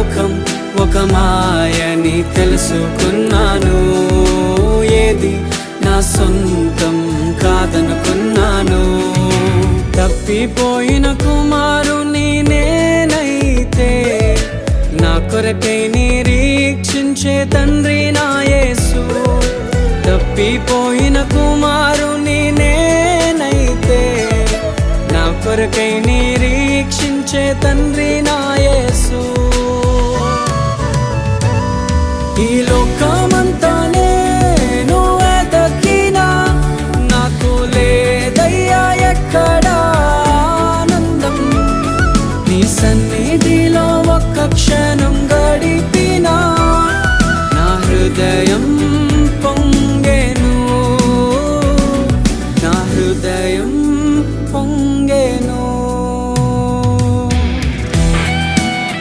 లోకం ఒక మాయని తెలుసుకున్నాను. ఏది నా సొంతం కాదనుకున్నాను. తప్పిపోయిన కుమారుని నేనైతే నా కొరకై నిరీక్షించే తండ్రి నా యేసు. తప్పిపోయిన కుమారుని నేనైతే నా కొరకై నిరీక్షించే తండ్రి నా యేసు. ఈ లోకమంతా నేను వెతకినా నాకు లేదయ్యా ఎక్కడా ఆనందం. నీ సన్నిధిలో ఒక్క క్షణం గడిపినా నా హృదయ